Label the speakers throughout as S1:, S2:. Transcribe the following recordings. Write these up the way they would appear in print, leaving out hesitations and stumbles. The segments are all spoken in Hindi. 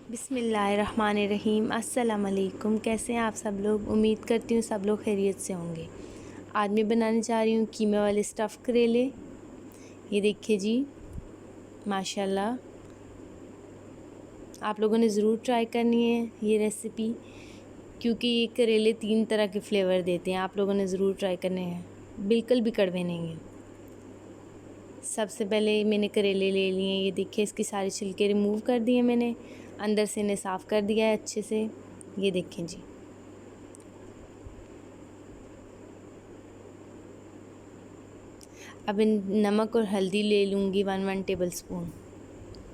S1: बिस्मिल्लाहिर्रहमानिर्रहीम। अस्सलाम वालेकुम। कैसे हैं आप सब लोग? उम्मीद करती हूँ सब लोग खैरियत से होंगे। आज मैं बनाने जा रही हूँ कीमे वाले स्टफ़ करेले। ये देखिए जी, माशाल्लाह आप लोगों ने ज़रूर ट्राई करनी है ये रेसिपी, क्योंकि ये करेले 3 तरह के फ्लेवर देते हैं। आप लोगों ने ज़रूर ट्राई करने हैं, बिल्कुल भी कड़वे नहीं हैं। सबसे पहले मैंने करेले ले लिए। ये देखिए, इसकी सारी छिलके रिमूव कर दिए मैंने, अंदर से इन्हें साफ़ कर दिया है अच्छे से। ये देखें जी, अब इन नमक और हल्दी ले लूँगी 1 टेबल स्पून।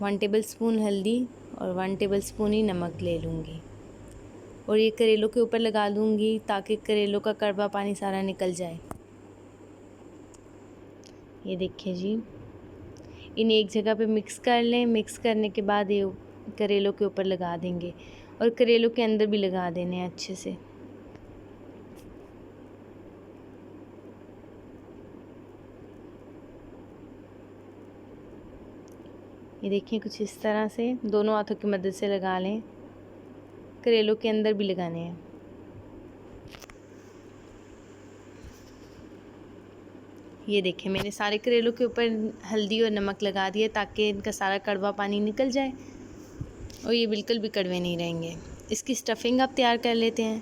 S1: 1 टेबल स्पून हल्दी और 1 टेबल स्पून ही नमक ले लूँगी और ये करेलों के ऊपर लगा दूँगी ताकि करेलों का कड़वा पानी सारा निकल जाए। ये देखिए जी, इन्हें एक जगह पे मिक्स कर लें। मिक्स करने के बाद ये करेलों के ऊपर लगा देंगे और करेलों के अंदर भी लगा देने हैं अच्छे से। ये देखिए, कुछ इस तरह से दोनों हाथों की मदद से लगा लें। करेलों के अंदर भी लगाने हैं। ये देखें, मैंने सारे करेलों के ऊपर हल्दी और नमक लगा दिया ताकि इनका सारा कड़वा पानी निकल जाए और ये बिल्कुल भी कड़वे नहीं रहेंगे। इसकी स्टफ़िंग आप तैयार कर लेते हैं।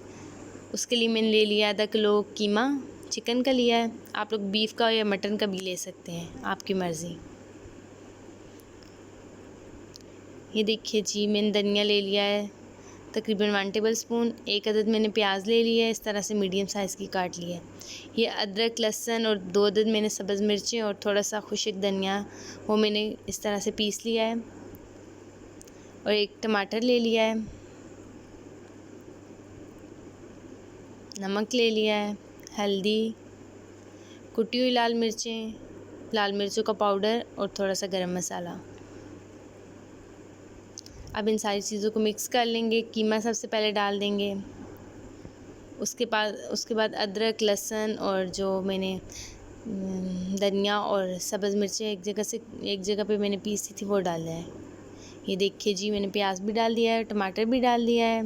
S1: उसके लिए मैंने ले लिया आधा किलो कीमा, चिकन का लिया है। आप लोग बीफ का या मटन का भी ले सकते हैं, आपकी मर्ज़ी। ये देखिए जी, मैंने धनिया ले लिया है तकरीबन 1 टेबल स्पून। एक अदद मैंने प्याज ले लिया है, इस तरह से मीडियम साइज़ की काट लिया है। ये अदरक, लहसुन और 2 अदद मैंने सब्ज़ मिर्चें और थोड़ा सा खुश्क धनिया, वो मैंने इस तरह से पीस लिया है। और एक टमाटर ले लिया है, नमक ले लिया है, हल्दी, कुटी हुई लाल मिर्चें, लाल मिर्चों का पाउडर और थोड़ा सा गरम मसाला। अब इन सारी चीज़ों को मिक्स कर लेंगे। कीमा सबसे पहले डाल देंगे, उसके बाद अदरक, लहसुन और जो मैंने धनिया और सब्ज़ मिर्चें एक जगह पे मैंने पीसी थी वो डालना है। ये देखिए जी, मैंने प्याज भी डाल दिया है, टमाटर भी डाल दिया है,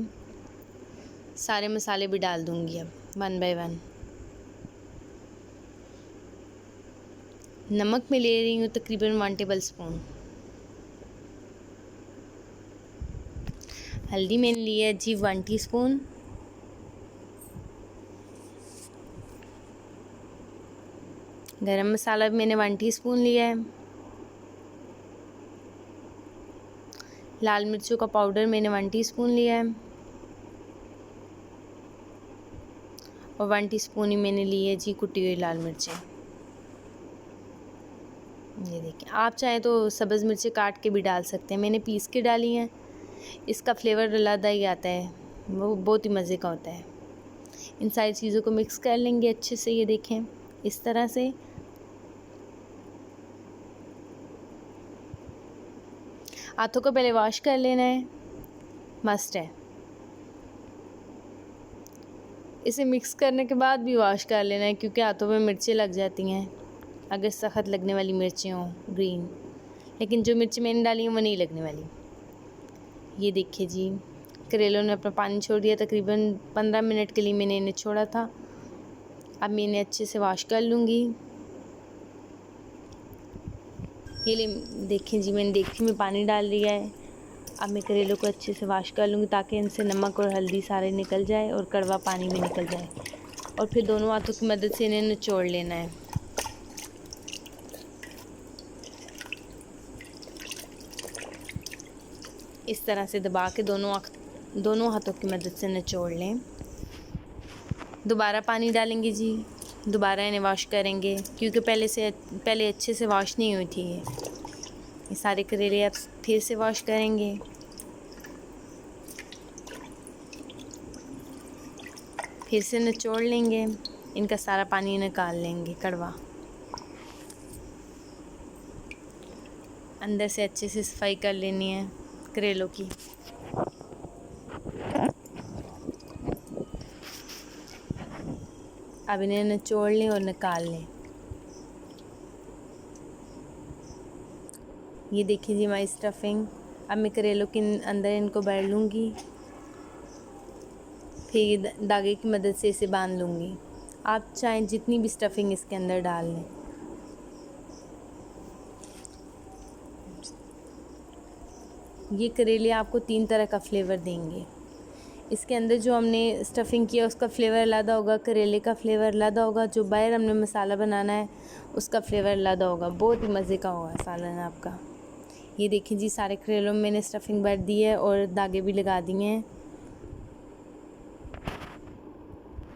S1: सारे मसाले भी डाल दूँगी अब 1 बाय 1। नमक मैं ले रही हूँ तकरीबन 1 टेबल स्पून। हल्दी मैंने ली है जी 1 टीस्पून। गरम मसाला भी मैंने 1 टीस्पून लिया है। लाल मिर्चों का पाउडर मैंने 1 टीस्पून लिया है और 1 टीस्पून ही मैंने ली है जी कुटी हुई लाल मिर्चें। ये देखिए, आप चाहें तो सब्ज़ मिर्चें काट के भी डाल सकते हैं, मैंने पीस के डाली हैं। इसका फ्लेवर अलग ही आता है, वो बहुत ही मज़े का होता है। इन सारी चीज़ों को मिक्स कर लेंगे अच्छे से। ये देखें, इस तरह से। हाथों को पहले वॉश कर लेना है, मस्ट है। इसे मिक्स करने के बाद भी वॉश कर लेना है, क्योंकि हाथों में मिर्चें लग जाती हैं अगर सख्त लगने वाली मिर्चें हों, ग्रीन। लेकिन जो मिर्ची मैंने डाली हैं वो नहीं लगने वाली। ये देखिए जी, करेलों ने अपना पानी छोड़ दिया। तकरीबन 15 मिनट के लिए मैंने इन्हें छोड़ा था। अब मैं इन्हें अच्छे से वॉश कर लूँगी। ये ले देखें जी, मैंने देगची में पानी डाल लिया है। अब मैं करेलों को अच्छे से वॉश कर लूँगी ताकि इनसे नमक और हल्दी सारे निकल जाए और कड़वा पानी भी निकल जाए। और फिर दोनों हाथों की मदद से इन्हें निचोड़ लेना है। इस तरह से दबा के दोनों हाथों की मदद से निचोड़ लें। दोबारा पानी डालेंगे जी, दोबारा इन्हें वॉश करेंगे, क्योंकि पहले अच्छे से वॉश नहीं हुई थी ये सारे करेले। अब फिर से वॉश करेंगे। फिर से निचोड़ लेंगे, इनका सारा पानी निकाल लेंगे कड़वा। अंदर से अच्छे से सफाई कर लेनी है करेलों की। अब इन्हें निचोड़ लें और निकाल लें। ये देखिए जी, हमारी स्टफिंग अब मैं करेलों के अंदर इनको भर लूँगी, फिर धागे की मदद से इसे बांध लूँगी। आप चाहें जितनी भी स्टफिंग इसके अंदर डाल लें। ये करेले आपको 3 तरह का फ्लेवर देंगे। इसके अंदर जो हमने स्टफिंग किया उसका फ्लेवर अलग होगा, करेले का फ्लेवर अलग होगा, जो बाहर हमने मसाला बनाना है उसका फ्लेवर अलग होगा। बहुत ही मज़े का होगा सालन आपका। ये देखिए जी, सारे करेलों में मैंने स्टफिंग भर दी है और धागे भी लगा दिए हैं।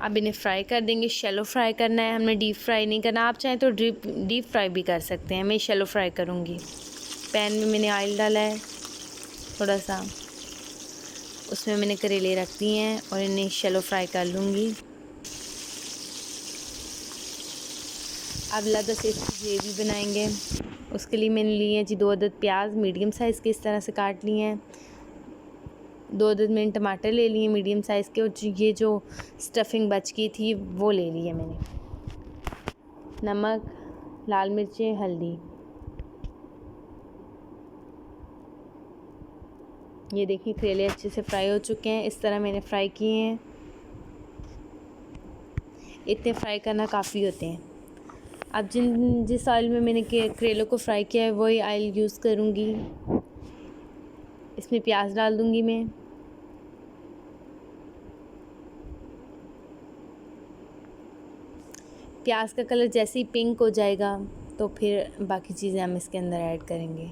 S1: अब इन्हें फ्राई कर देंगे। शैलो फ्राई करना है, हमने डीप फ्राई नहीं करना। आप चाहें तो डीप फ्राई भी कर सकते हैं। मैं शैलो फ्राई करूँगी। पैन में मैंने ऑयल डाला है थोड़ा सा, उसमें मैंने करेले रख दिए हैं और इन्हें शैलो फ्राई कर लूँगी। अब लगा से इसकी ग्रेवी बनाएंगे। उसके लिए मैंने लिए हैं जी 2 अदद प्याज मीडियम साइज़ के, इस तरह से काट लिए हैं। 2 अदद मैंने टमाटर ले लिए मीडियम साइज़ के, और ये जो स्टफिंग बच गई थी वो ले ली है मैंने। नमक, लाल मिर्चें, हल्दी। ये देखिए करेले अच्छे से फ्राई हो चुके हैं। इस तरह मैंने फ्राई किए हैं। इतने फ्राई करना काफ़ी होते हैं। अब जिस ऑयल में मैंने करेलों को फ्राई किया है वही ऑयल यूज़ करूँगी। इसमें प्याज डाल दूँगी मैं। प्याज का कलर जैसे ही पिंक हो जाएगा तो फिर बाकी चीज़ें हम इसके अंदर ऐड करेंगे।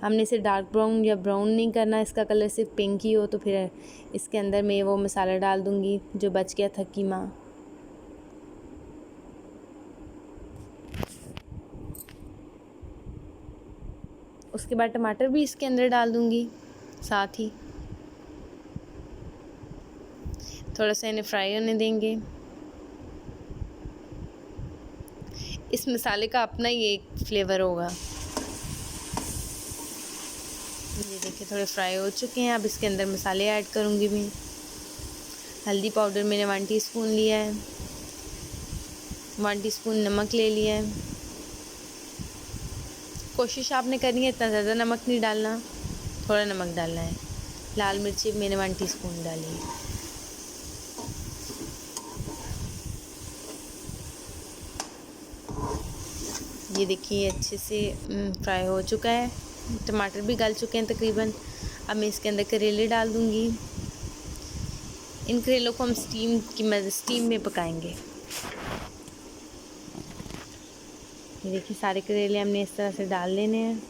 S1: हमने इसे डार्क ब्राउन या ब्राउन नहीं करना, इसका कलर सिर्फ पिंक ही हो। तो फिर इसके अंदर मैं वो मसाला डाल दूँगी जो बच गया था कीमा। उसके बाद टमाटर भी इसके अंदर डाल दूँगी साथ ही। थोड़ा सा इन्हें फ्राई होने देंगे। इस मसाले का अपना ही एक फ्लेवर होगा। ये देखिए थोड़े फ्राई हो चुके हैं। अब इसके अंदर मसाले ऐड करूँगी मैं। हल्दी पाउडर मैंने 1 टीस्पून लिया है। 1 टीस्पून नमक ले लिया है। कोशिश आपने करनी है इतना ज़्यादा नमक नहीं डालना, थोड़ा नमक डालना है। लाल मिर्ची मैंने 1 टीस्पून डाली है। ये देखिए अच्छे से फ्राई हो चुका है। टमाटर भी गल चुके हैं तकरीबन। अब मैं इसके अंदर करेले डाल दूँगी। इन करेलों को हम स्टीम में पकाएंगे। ये देखिए सारे करेले हमने इस तरह से डाल लेने हैं।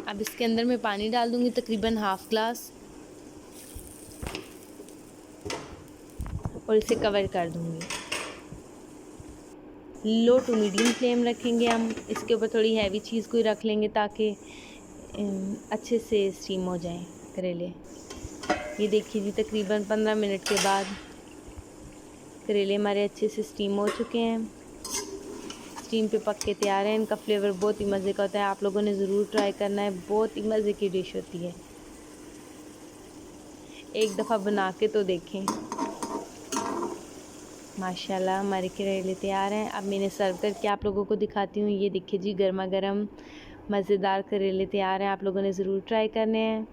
S1: अब इसके अंदर मैं पानी डाल दूँगी तकरीबन ½ ग्लास और इसे कवर कर दूँगी। लो टू मीडियम फ्लेम रखेंगे हम। इसके ऊपर थोड़ी हैवी चीज़ कोई रख लेंगे ताकि अच्छे से स्टीम हो जाएं करेले। ये देखिए जी तकरीबन 15 मिनट के बाद करेले हमारे अच्छे से स्टीम हो चुके हैं। स्टीम पे पक के तैयार है। इनका फ्लेवर बहुत ही मज़े का होता है। आप लोगों ने ज़रूर ट्राई करना है। बहुत ही मज़े की डिश होती है। एक दफ़ा बना के तो देखें। माशाल्लाह हमारे करेले तैयार हैं। अब मैंने सर्व करके आप लोगों को दिखाती हूँ। ये देखिए जी गर्मा गर्म मज़ेदार करेले तैयार हैं। आप लोगों ने ज़रूर ट्राई करने हैं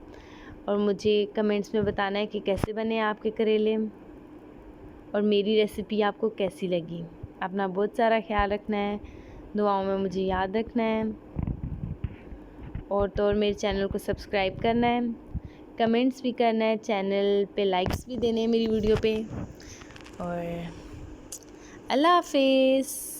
S1: और मुझे कमेंट्स में बताना है कि कैसे बने आपके करेले और मेरी रेसिपी आपको कैसी लगी। अपना बहुत सारा ख्याल रखना है। दुआओं में मुझे याद रखना है और तो और मेरे चैनल को सब्सक्राइब करना है, कमेंट्स भी करना है, चैनल पे लाइक्स भी देने हैं मेरी वीडियो पे। और अल्लाह हाफिज़।